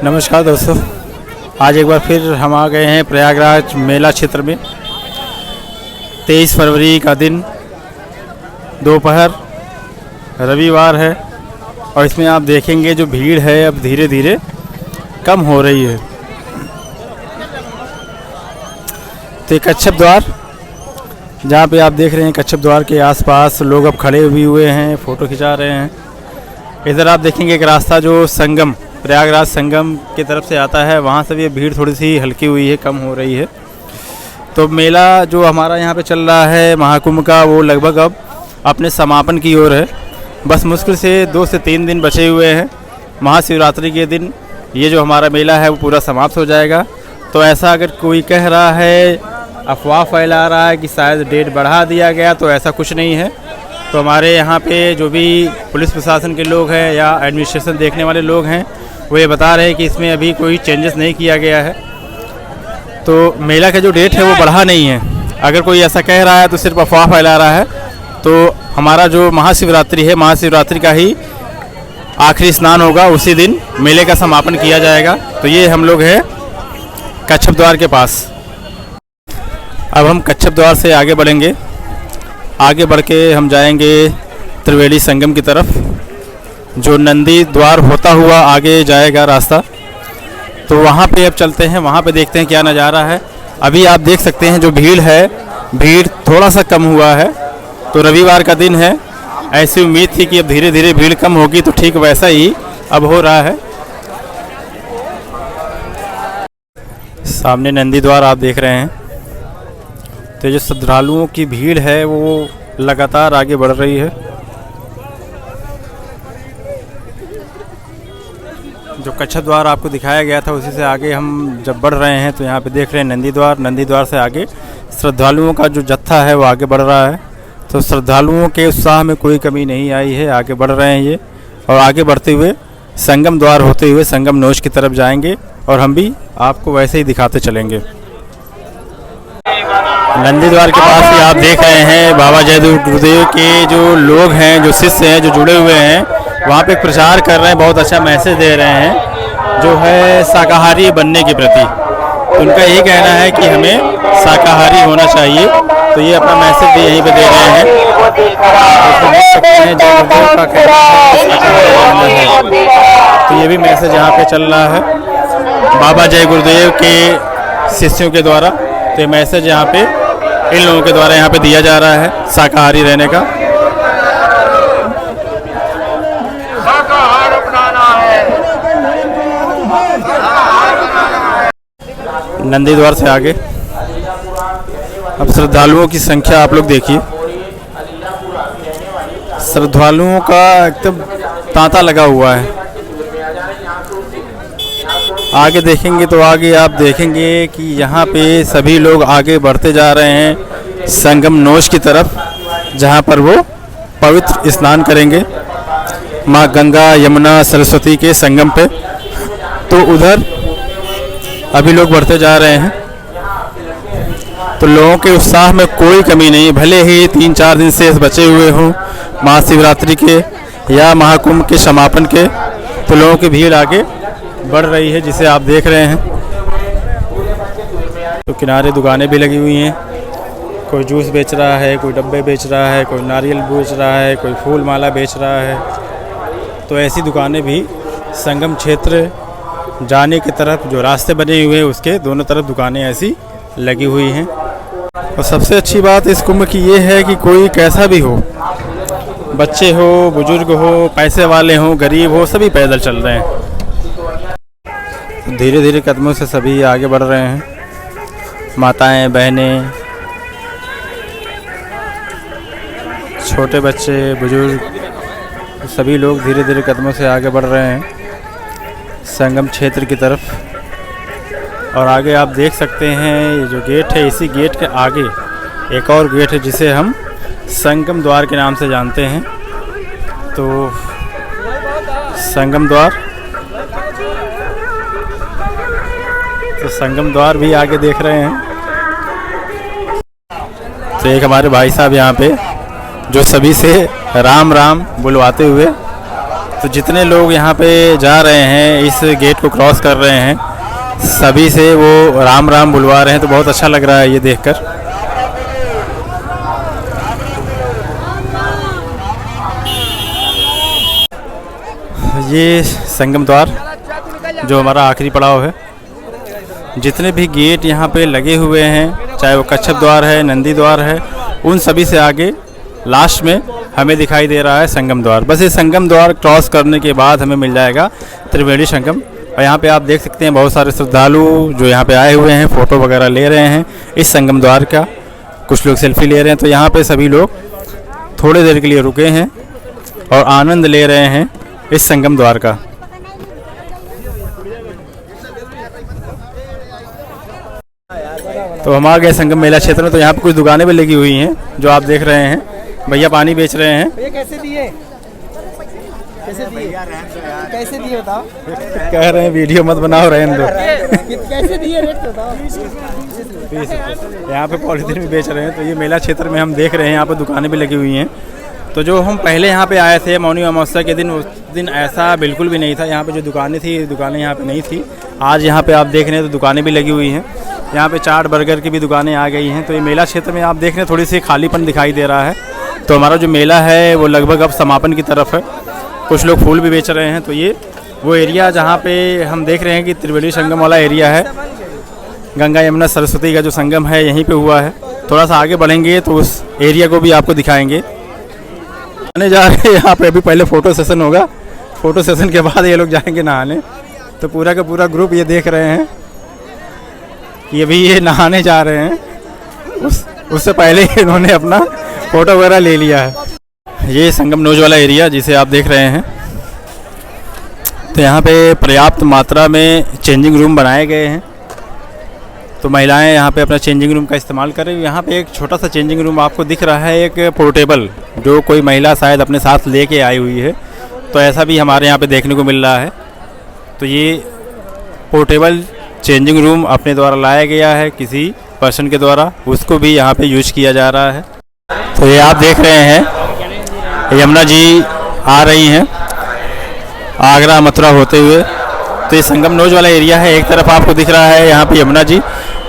नमस्कार दोस्तों, आज एक बार फिर हम आ गए हैं प्रयागराज मेला क्षेत्र में। 23 फरवरी का दिन, दोपहर, रविवार है और इसमें आप देखेंगे जो भीड़ है अब धीरे धीरे कम हो रही है। तो एक कच्छप द्वार, जहाँ पे आप देख रहे हैं कच्छप द्वार के आसपास लोग अब खड़े भी हुए हैं, फ़ोटो खिंचा रहे हैं। इधर आप देखेंगे एक रास्ता जो संगम, प्रयागराज संगम की तरफ से आता है, वहाँ से भी भीड़ थोड़ी सी हल्की हुई है, कम हो रही है। तो मेला जो हमारा यहाँ पे चल रहा है महाकुंभ का, वो लगभग अब अपने समापन की ओर है। बस मुश्किल से 2 से 3 दिन बचे हुए हैं। महाशिवरात्रि के दिन ये जो हमारा मेला है वो पूरा समाप्त हो जाएगा। तो ऐसा अगर कोई कह रहा है, अफवाह फैला रहा है कि शायद डेट बढ़ा दिया गया, तो ऐसा कुछ नहीं है। तो हमारे यहाँ पे जो भी पुलिस प्रशासन के लोग हैं या एडमिनिस्ट्रेशन देखने वाले लोग हैं, वो ये बता रहे हैं कि इसमें अभी कोई चेंजेस नहीं किया गया है। तो मेला का जो डेट है वो बढ़ा नहीं है। अगर कोई ऐसा कह रहा है तो सिर्फ अफवाह फैला रहा है। तो हमारा जो महाशिवरात्रि है, महाशिवरात्रि का ही आखिरी स्नान होगा, उसी दिन मेले का समापन किया जाएगा। तो ये हम लोग हैं कच्छप द्वार के पास। अब हम कच्छप द्वार से आगे बढ़ेंगे। आगे बढ़ के हम जाएंगे त्रिवेणी संगम की तरफ, जो नंदी द्वार होता हुआ आगे जाएगा रास्ता। तो वहाँ पे अब चलते हैं, वहाँ पे देखते हैं क्या नज़ारा है। अभी आप देख सकते हैं जो भीड़ है, भीड़ थोड़ा सा कम हुआ है। तो रविवार का दिन है, ऐसी उम्मीद थी कि अब धीरे धीरे भीड़ कम होगी, तो ठीक वैसा ही अब हो रहा है। सामने नंदी द्वार आप देख रहे हैं। तो जो श्रद्धालुओं की भीड़ है वो लगातार आगे बढ़ रही है। जो कच्छप द्वार आपको दिखाया गया था उसी से आगे हम जब बढ़ रहे हैं तो यहाँ पे देख रहे हैं नंदी द्वार। नंदी द्वार से आगे श्रद्धालुओं का जो जत्था है वो आगे बढ़ रहा है। तो श्रद्धालुओं के उत्साह में कोई कमी नहीं आई है, आगे बढ़ रहे हैं ये। और आगे बढ़ते हुए संगम द्वार होते हुए संगम नोच की तरफ जाएंगे और हम भी आपको वैसे ही दिखाते चलेंगे। नंदी द्वार के पास ही आप देख रहे हैं बाबा जय गुरुदेव के जो लोग हैं, जो शिष्य हैं, जो जुड़े हुए हैं, वहाँ पे प्रचार कर रहे हैं, बहुत अच्छा मैसेज दे रहे हैं जो है शाकाहारी बनने के प्रति। तो उनका यही कहना है कि हमें शाकाहारी होना चाहिए। तो ये अपना मैसेज भी यहीं पे दे रहे हैं। तो देख सकते हैं जय गुरुदेव का कहना है। तो ये भी मैसेज यहाँ पे चल रहा है बाबा जय गुरुदेव के शिष्यों के द्वारा। तो ये मैसेज यहाँ पे इन लोगों के द्वारा यहाँ पे दिया जा रहा है शाकाहारी रहने का। नंदी द्वार से आगे अब श्रद्धालुओं की संख्या आप लोग देखिए। श्रद्धालुओं का एकदम तांता लगा हुआ है। आगे देखेंगे तो आगे आप देखेंगे कि यहाँ पे सभी लोग आगे बढ़ते जा रहे हैं संगम नोच की तरफ, जहाँ पर वो पवित्र स्नान करेंगे माँ गंगा यमुना सरस्वती के संगम पे। तो उधर अभी लोग बढ़ते जा रहे हैं। तो लोगों के उत्साह में कोई कमी नहीं, भले ही 3-4 दिन शेष बचे हुए हों महाशिवरात्रि के या महाकुंभ के समापन के। तो लोगों की भीड़ आगे बढ़ रही है, जिसे आप देख रहे हैं। तो किनारे दुकानें भी लगी हुई हैं, कोई जूस बेच रहा है, कोई डब्बे बेच रहा है, कोई नारियल बेच रहा है, कोई फूल माला बेच रहा है। तो ऐसी दुकानें भी संगम क्षेत्र जाने की तरफ जो रास्ते बने हुए हैं उसके दोनों तरफ दुकानें ऐसी लगी हुई हैं। और सबसे अच्छी बात इस कुंभ की ये है कि कोई कैसा भी हो, बच्चे हो, बुजुर्ग हो, पैसे वाले हो, गरीब हो, सभी पैदल चल रहे हैं। धीरे धीरे कदमों से सभी आगे बढ़ रहे हैं। माताएं, बहनें, छोटे बच्चे, बुजुर्ग, सभी लोग धीरे धीरे कदमों से आगे बढ़ रहे हैं संगम क्षेत्र की तरफ। और आगे आप देख सकते हैं ये जो गेट है, इसी गेट के आगे एक और गेट है जिसे हम संगम द्वार के नाम से जानते हैं। तो संगम द्वार, तो संगम द्वार भी आगे देख रहे हैं। तो एक हमारे भाई साहब यहाँ पे जो सभी से राम राम बुलवाते हुए तो जितने लोग यहाँ पे जा रहे हैं, इस गेट को क्रॉस कर रहे हैं, सभी से वो राम राम बुलवा रहे हैं। तो बहुत अच्छा लग रहा है ये देखकर। ये संगम द्वार जो हमारा आखिरी पड़ाव है। जितने भी गेट यहाँ पे लगे हुए हैं, चाहे वो कच्छप द्वार है, नंदी द्वार है, उन सभी से आगे लास्ट में हमें दिखाई दे रहा है संगम द्वार। बस ये संगम द्वार क्रॉस करने के बाद हमें मिल जाएगा त्रिवेणी संगम। और यहाँ पे आप देख सकते हैं बहुत सारे श्रद्धालु जो यहाँ पे आए हुए हैं, फ़ोटो वगैरह ले रहे हैं इस संगम द्वार का। कुछ लोग सेल्फी ले रहे हैं। तो यहाँ पे सभी लोग थोड़ी देर के लिए रुके हैं और आनंद ले रहे हैं इस संगम द्वार का। तो हम आ गए संगम मेला क्षेत्र में। तो यहाँ पे कुछ दुकानें भी लगी हुई हैं जो आप देख रहे हैं। भैया पानी बेच रहे हैं। भैया कैसे दिए? कैसे दिए बताओ? कह रहे हैं वीडियो मत बनाओ, रहने दो। कैसे दिए रेट बताओ? यहाँ पे पॉलीथीन भी बेच रहे हैं। तो ये मेला क्षेत्र में हम देख रहे हैं, यहाँ पे दुकानें भी लगी हुई हैं। तो जो हम पहले यहाँ पे आए थे मौनी अमावस्या के दिन, उस दिन ऐसा बिल्कुल भी नहीं था। यहाँ पे जो दुकानें थी, दुकानें यहाँ पे नहीं थी। आज यहाँ पे आप देख रहे हैं तो दुकानें भी लगी हुई हैं। यहाँ पे चाट बर्गर की भी दुकानें आ गई हैं। तो ये मेला क्षेत्र में आप देख रहे हैं थोड़ी सी खालीपन दिखाई दे रहा है। तो हमारा जो मेला है वो लगभग अब समापन की तरफ है। कुछ लोग फूल भी बेच रहे हैं। तो ये वो एरिया जहाँ पे हम देख रहे हैं कि त्रिवेणी संगम वाला एरिया है। गंगा यमुना सरस्वती का जो संगम है यहीं पे हुआ है। थोड़ा सा आगे बढ़ेंगे तो उस एरिया को भी आपको दिखाएंगे। आने जा रहे हैं यहाँ पे। अभी पहले फ़ोटो सेशन होगा, फ़ोटो सेशन के बाद ये लोग जाएंगे नहाने। तो पूरा का पूरा ग्रुप ये देख रहे हैं कि अभी ये नहाने जा रहे हैं। उससे पहले ही इन्होंने अपना फ़ोटो वगैरह ले लिया है। ये संगम नोज वाला एरिया जिसे आप देख रहे हैं। तो यहाँ पे पर्याप्त मात्रा में चेंजिंग रूम बनाए गए हैं। तो महिलाएं यहाँ पे अपना चेंजिंग रूम का इस्तेमाल करें। यहाँ पे एक छोटा सा चेंजिंग रूम आपको दिख रहा है, एक पोर्टेबल, जो कोई महिला शायद अपने साथ लेके आई हुई है। तो ऐसा भी हमारे यहाँ पे देखने को मिल रहा है। तो ये पोर्टेबल चेंजिंग रूम अपने द्वारा लाया गया है किसी पर्सन के द्वारा, उसको भी यहाँ पे यूज किया जा रहा है। तो ये आप देख रहे हैं यमुना जी आ रही हैं आगरा मथुरा होते हुए। तो ये संगम नोज वाला एरिया है। एक तरफ आपको दिख रहा है यहाँ पे यमुना जी,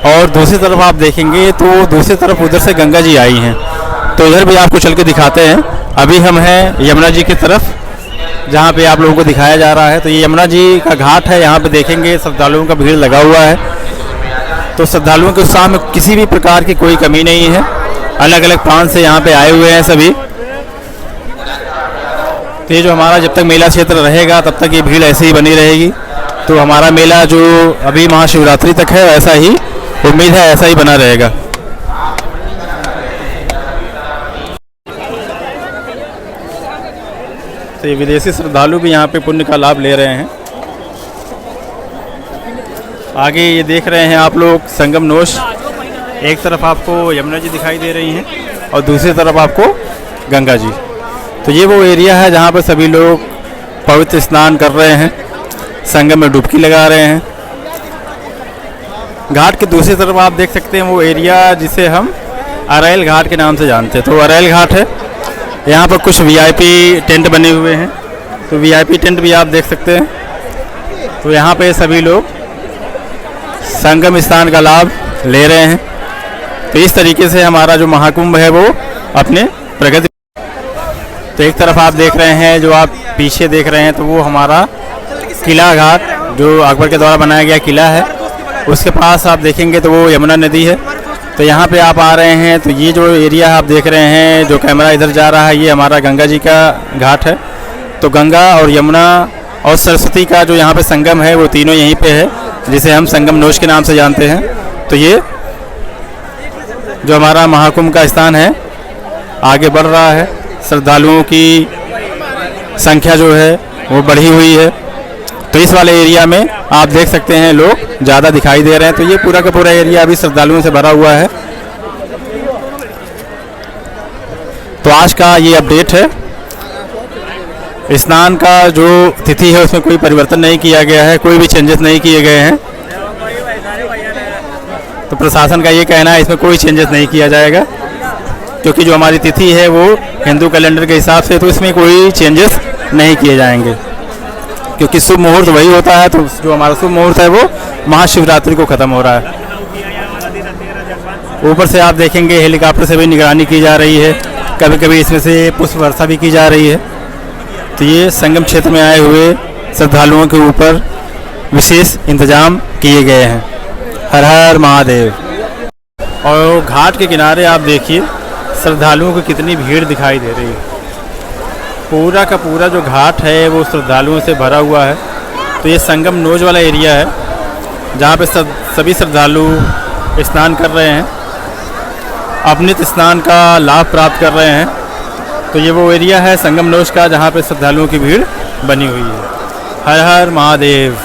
और दूसरी तरफ आप देखेंगे तो दूसरी तरफ उधर से गंगा जी आई हैं। तो इधर भी आपको चल के दिखाते हैं। अभी हम हैं यमुना जी की तरफ, जहाँ पे आप लोगों को दिखाया जा रहा है। तो ये यमुना जी का घाट है। यहाँ पे देखेंगे श्रद्धालुओं का भीड़ लगा हुआ है। तो श्रद्धालुओं के उत्साह में किसी भी प्रकार की कोई कमी नहीं है। अलग अलग प्रांत से यहाँ पे आए हुए हैं सभी। तो ये जो हमारा जब तक मेला क्षेत्र रहेगा तब तक ये भीड़ ऐसे ही बनी रहेगी। तो हमारा मेला जो अभी महाशिवरात्रि तक है, ऐसा ही उम्मीद है ऐसा ही बना रहेगा। तो ये विदेशी श्रद्धालु भी यहाँ पे पुण्य का लाभ ले रहे हैं। आगे ये देख रहे हैं आप लोग संगम नोश। एक तरफ आपको यमुना जी दिखाई दे रही हैं और दूसरी तरफ आपको गंगा जी। तो ये वो एरिया है जहाँ पर सभी लोग पवित्र स्नान कर रहे हैं, संगम में डुबकी लगा रहे हैं। घाट के दूसरी तरफ आप देख सकते हैं वो एरिया जिसे हम अरैल घाट के नाम से जानते हैं। तो अरैल घाट है। यहाँ पर कुछ वीआईपी टेंट बने हुए हैं। तो वीआईपी टेंट भी आप देख सकते हैं। तो यहाँ पे सभी लोग संगम स्नान का लाभ ले रहे हैं। तो इस तरीके से हमारा जो महाकुंभ है वो अपने प्रगति। तो एक तरफ आप देख रहे हैं, जो आप पीछे देख रहे हैं, तो वो हमारा किला घाट जो अकबर के द्वारा बनाया गया किला है। उसके पास आप देखेंगे तो वो यमुना नदी है। तो यहाँ पे आप आ रहे हैं तो ये जो एरिया आप देख रहे हैं, जो कैमरा इधर जा रहा है, ये हमारा गंगा जी का घाट है। तो गंगा और यमुना और सरस्वती का जो यहाँ पे संगम है वो तीनों यहीं पे है, जिसे हम संगम नोश के नाम से जानते हैं। तो ये जो हमारा महाकुंभ का स्थान है आगे बढ़ रहा है। श्रद्धालुओं की संख्या जो है वो बढ़ी हुई है। तो इस वाले एरिया में आप देख सकते हैं लोग ज़्यादा दिखाई दे रहे हैं। तो ये पूरा का पूरा एरिया अभी श्रद्धालुओं से भरा हुआ है। तो आज का ये अपडेट है। स्नान का जो तिथि है उसमें कोई परिवर्तन नहीं किया गया है, कोई भी चेंजेस नहीं किए गए हैं। तो प्रशासन का ये कहना है इसमें कोई चेंजेस नहीं किया जाएगा, क्योंकि जो हमारी तिथि है वो हिंदू कैलेंडर के हिसाब से, तो इसमें कोई चेंजेस नहीं किए जाएंगे, क्योंकि शुभ मुहूर्त वही होता है। तो जो हमारा शुभ मुहूर्त है वो महाशिवरात्रि को ख़त्म हो रहा है। ऊपर से आप देखेंगे हेलीकॉप्टर से भी निगरानी की जा रही है, कभी कभी इसमें से पुष्प वर्षा भी की जा रही है। तो ये संगम क्षेत्र में आए हुए श्रद्धालुओं के ऊपर विशेष इंतजाम किए गए हैं। हर हर महादेव। और घाट के किनारे आप देखिए श्रद्धालुओं की कितनी भीड़ दिखाई दे रही है। पूरा का पूरा जो घाट है वो श्रद्धालुओं से भरा हुआ है। तो ये संगम नोज वाला एरिया है जहाँ पे सभी श्रद्धालु स्नान कर रहे हैं, अवनित स्नान का लाभ प्राप्त कर रहे हैं। तो ये वो एरिया है संगम नोज का जहाँ पे श्रद्धालुओं की भीड़ बनी हुई है। हर हर महादेव।